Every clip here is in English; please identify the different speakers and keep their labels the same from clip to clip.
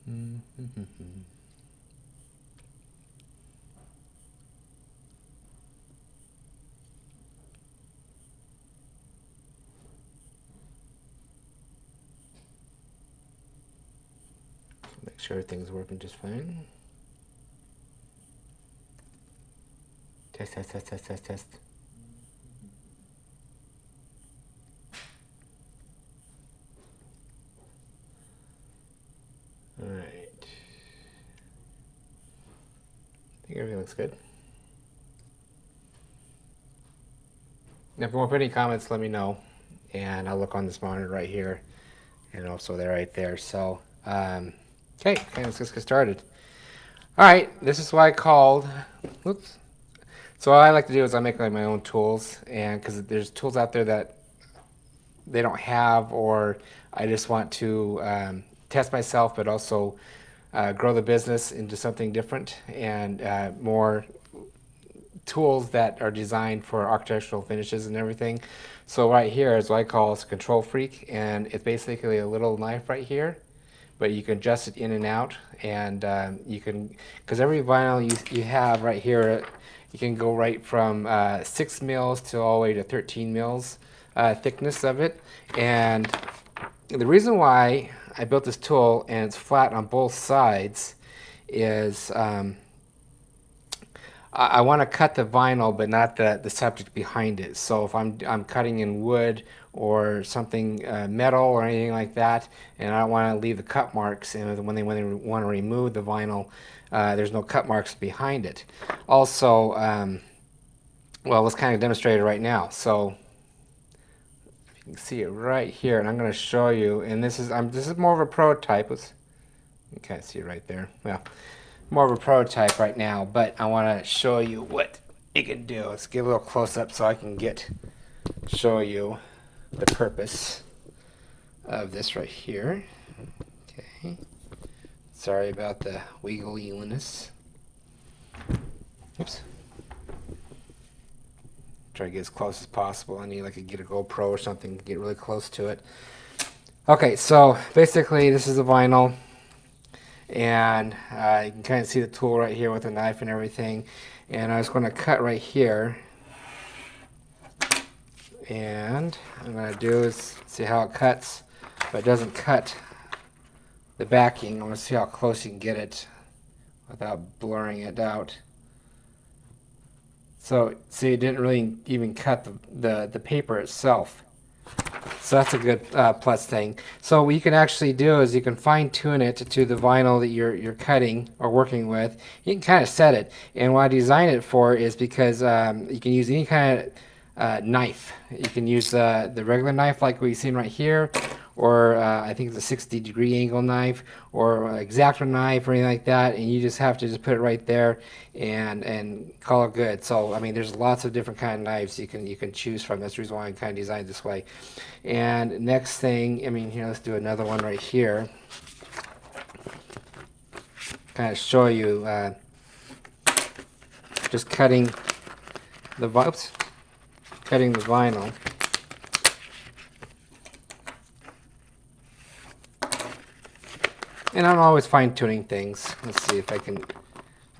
Speaker 1: Make sure everything's working just fine. Test, test, test, test, test, test. All right. I think everything looks good. If you want to put any comments, let me know, and I'll look on this monitor right here, and also there, right there. So, okay, let's just get started. All right, this is why I called. Whoops. So what I like to do is I make like my own tools, and because there's tools out there that they don't have, or I just want to test myself, but also grow the business into something different and more tools that are designed for architectural finishes and everything. So right here is what I call a control freaK, and it's basically a little knife right here, but you can adjust it in and out, and you can, because every vinyl you have right here, you can go right from 6 mils to all the way to 13 mils thickness of it. And the reason why I built this tool and it's flat on both sides is I want to cut the vinyl, but not the subject behind it. So if I'm cutting in wood or something metal or anything like that, and I don't want to leave the cut marks, and when they want to remove the vinyl, there's no cut marks behind it. Also, well, let's kind of demonstrate it right now. So you can see it right here, and I'm going to show you. And this is more of a prototype. You can't see it right there. Well, more of a prototype right now, but I want to show you what it can do. Let's give a little close up so I can show you the purpose of this right here. Okay. Sorry about the wiggliness. Oops. Try to get as close as possible. I need like get a GoPro or something to get really close to it. Okay, so basically this is a vinyl. And you can kind of see the tool right here with the knife and everything. And I was going to cut right here. And what I'm going to do is see how it cuts, but it doesn't cut the backing. I want to see how close you can get it without blurring it out. So see, it didn't really even cut the paper itself. So that's a good plus thing. So what you can actually do is you can fine tune it to the vinyl that you're cutting or working with. You can kind of set it. And what I designed it for is because you can use any kind of knife. You can use the regular knife like we've seen right here, or I think it's a 60-degree angle knife, or an X-Acto knife or anything like that, and you just have to just put it right there and call it good. So I mean, there's lots of different kind of knives you can choose from. That's the reason why I kind of designed it this way. And next thing, I mean, here, let's do another one right here. Kind of show you just cutting the vinyl. And I'm always fine-tuning things. Let's see if I can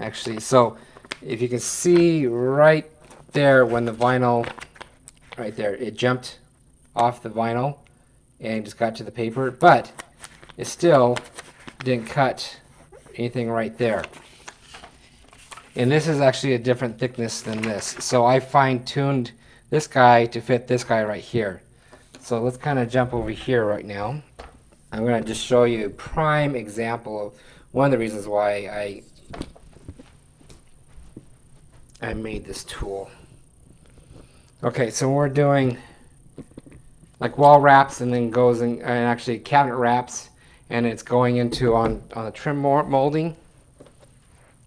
Speaker 1: actually, so if you can see right there when the vinyl, right there, it jumped off the vinyl and just got to the paper, but it still didn't cut anything right there. And this is actually a different thickness than this. So I fine-tuned this guy to fit this guy right here. So let's kind of jump over here right now. I'm going to just show you a prime example of one of the reasons why I made this tool. Okay, so we're doing like wall wraps, and then goes in, and actually cabinet wraps, and it's going into on the trim molding.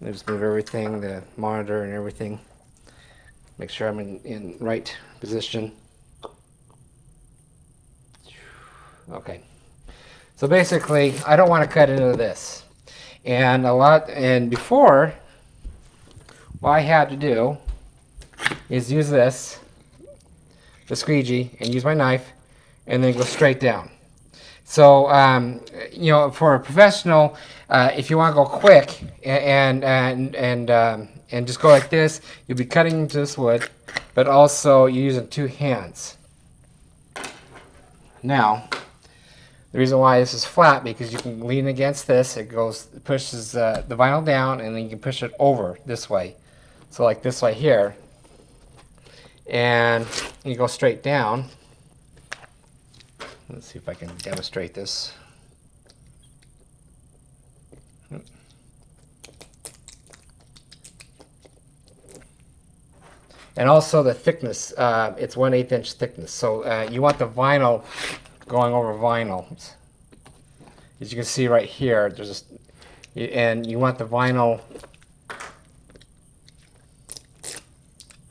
Speaker 1: I just move everything, the monitor and everything. Make sure I'm in right position. Okay. So basically, I don't want to cut into this. And before, what I had to do is use the squeegee, and use my knife, and then go straight down. So, you know, for a professional, if you want to go quick and just go like this, you'll be cutting into this wood, but also you're using two hands. Now, the reason why this is flat, because you can lean against this, it pushes the vinyl down, and then you can push it over this way. So like this way here, and you go straight down. Let's see if I can demonstrate this. And also the thickness, it's 1/8 inch thickness. So you want the vinyl going over vinyl. As you can see right here, and you want the vinyl.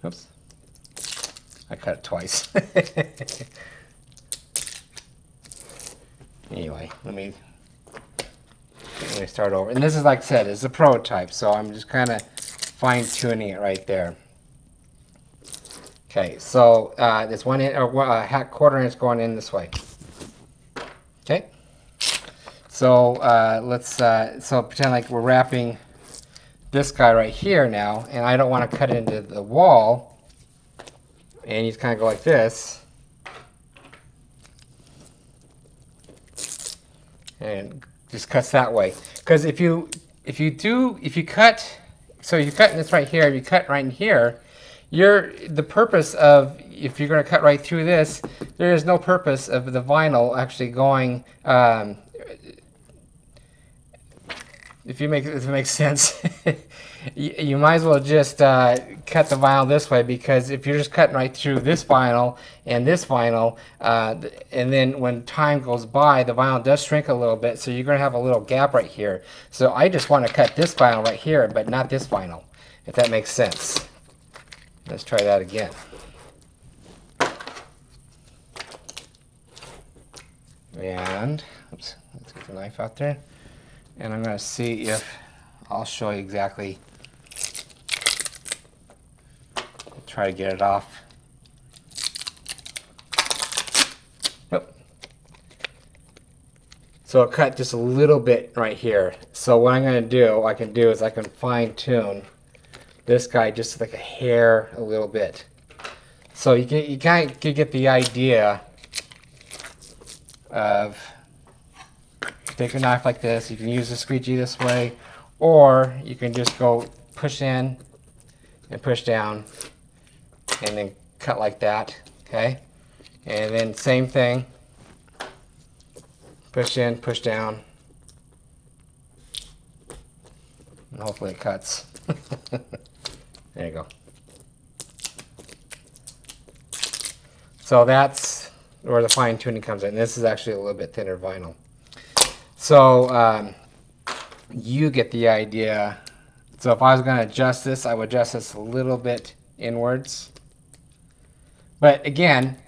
Speaker 1: Oops, I cut it twice. Anyway, let me start over. And this is, like I said, it's a prototype, so I'm just kind of fine-tuning it right there. Okay, so this 1 inch or 1/4 inch going in this way. Okay, so let's so pretend like we're wrapping this guy right here now, and I don't want to cut it into the wall, and you just kind of go like this, and just cuts that way. Because if you cut, so you cut this right here, if you cut right in here, the purpose of, if you're going to cut right through this, there is no purpose of the vinyl actually going, if it makes sense. You might as well just cut the vinyl this way, because if you're just cutting right through this vinyl and this vinyl, and then when time goes by, the vinyl does shrink a little bit, so you're going to have a little gap right here. So I just want to cut this vinyl right here, but not this vinyl, if that makes sense. Let's try that again. And, oops, let's get the knife out there. And I'm going to see if I'll show you exactly. I'll try to get it off. Yep. So it cut just a little bit right here. So what I'm going to do, I can fine tune this guy just like a hair, a little bit. So you kind of get the idea of, take a knife like this. You can use the squeegee this way, or you can just go push in and push down, and then cut like that. Okay, and then same thing. Push in, push down, and hopefully it cuts. There you go. So that's where the fine tuning comes in. This is actually a little bit thinner vinyl. So you get the idea. So if I was going to adjust this, I would adjust this a little bit inwards. But again,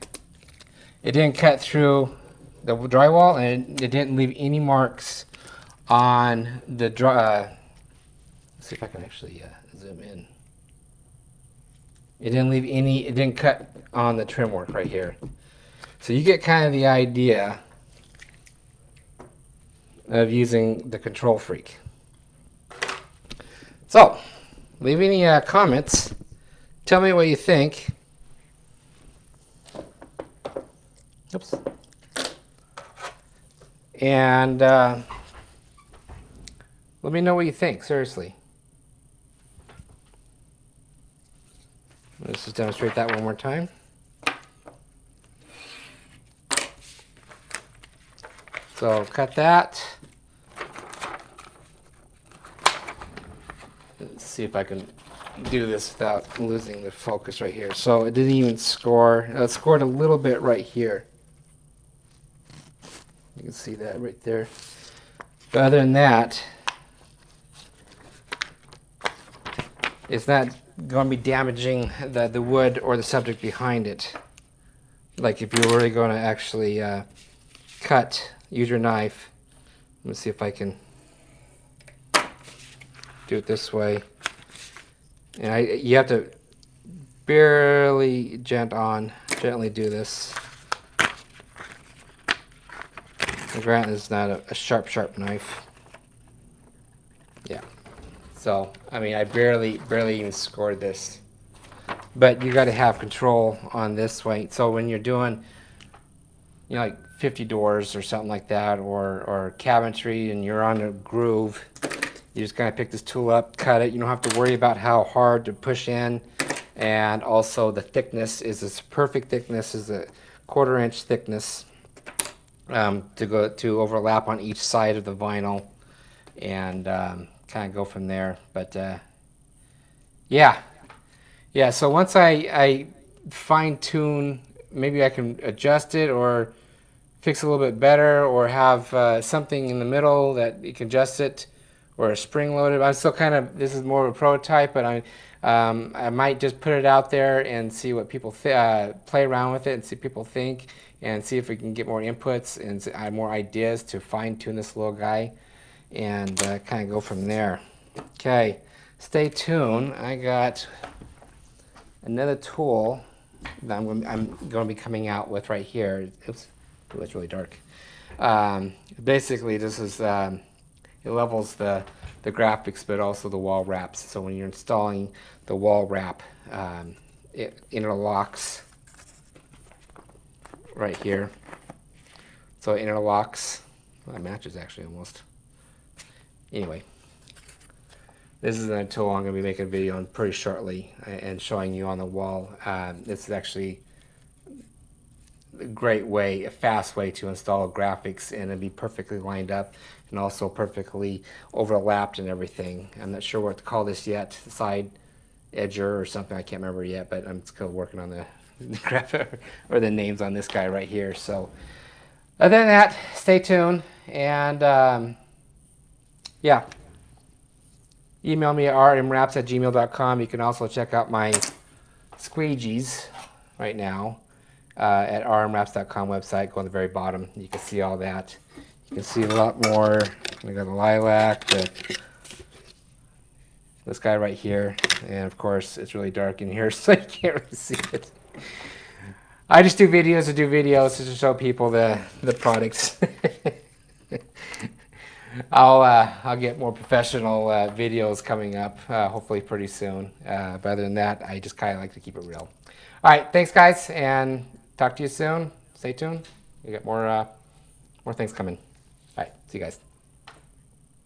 Speaker 1: it didn't cut through the drywall, and it didn't leave any marks on the let's see if I can actually zoom in. It didn't cut on the trim work right here. So you get kind of the idea of using the controL freaK. So, leave any comments. Tell me what you think. Oops. And let me know what you think, seriously. Let's just demonstrate that one more time. So cut that. Let's see if I can do this without losing the focus right here. So it didn't even score. It scored a little bit right here. You can see that right there. But other than that, it's not going to be damaging the wood or the subject behind it. Like if you're really going to actually cut, use your knife. Let me see if I can do it this way. And you have to barely gently do this. Granted, it's not a sharp knife. Yeah. So, I mean, I barely even scored this. But you got to have control on this way. So when you're doing, you know, like 50 doors or something like that, or cabinetry, and you're on a groove, you just kind of pick this tool up, cut it. You don't have to worry about how hard to push in. And also the thickness is this perfect thickness, is a 1/4 inch thickness to overlap on each side of the vinyl, and kind of go from there. But yeah. So once I fine tune, maybe I can adjust it or fix it a little bit better, or have something in the middle that you can adjust it, or a spring loaded. I'm still kind of, this is more of a prototype, but I might just put it out there and see what people play around with it and see what people think, and see if we can get more inputs and more ideas to fine tune this little guy, and kind of go from there. Okay, stay tuned. I got another tool that I'm going to be coming out with right here. Oops, it was really dark. Basically, this is it levels the graphics, but also the wall wraps. So when you're installing the wall wrap, it interlocks right here. So it interlocks. Well, it matches actually almost. Anyway, this is a tool I'm going to be making a video on pretty shortly and showing you on the wall. This is actually a great way, a fast way to install graphics, and it'll be perfectly lined up and also perfectly overlapped and everything. I'm not sure what to call this yet, side edger or something, I can't remember yet, but I'm still working on the graphic or the names on this guy right here. So other than that, stay tuned, and yeah, email me at rmwraps@gmail.com. You can also check out my squeegees right now at rmwraps.com website. Go on the very bottom. You can see all that. You can see a lot more. We got the lilac, this guy right here, and of course it's really dark in here, so you can't really see it. I just do videos to do videos to show people the products. I'll get more professional videos coming up, hopefully pretty soon. But other than that, I just kind of like to keep it real. All right, thanks guys, and talk to you soon. Stay tuned. We got more things coming. All right, see you guys.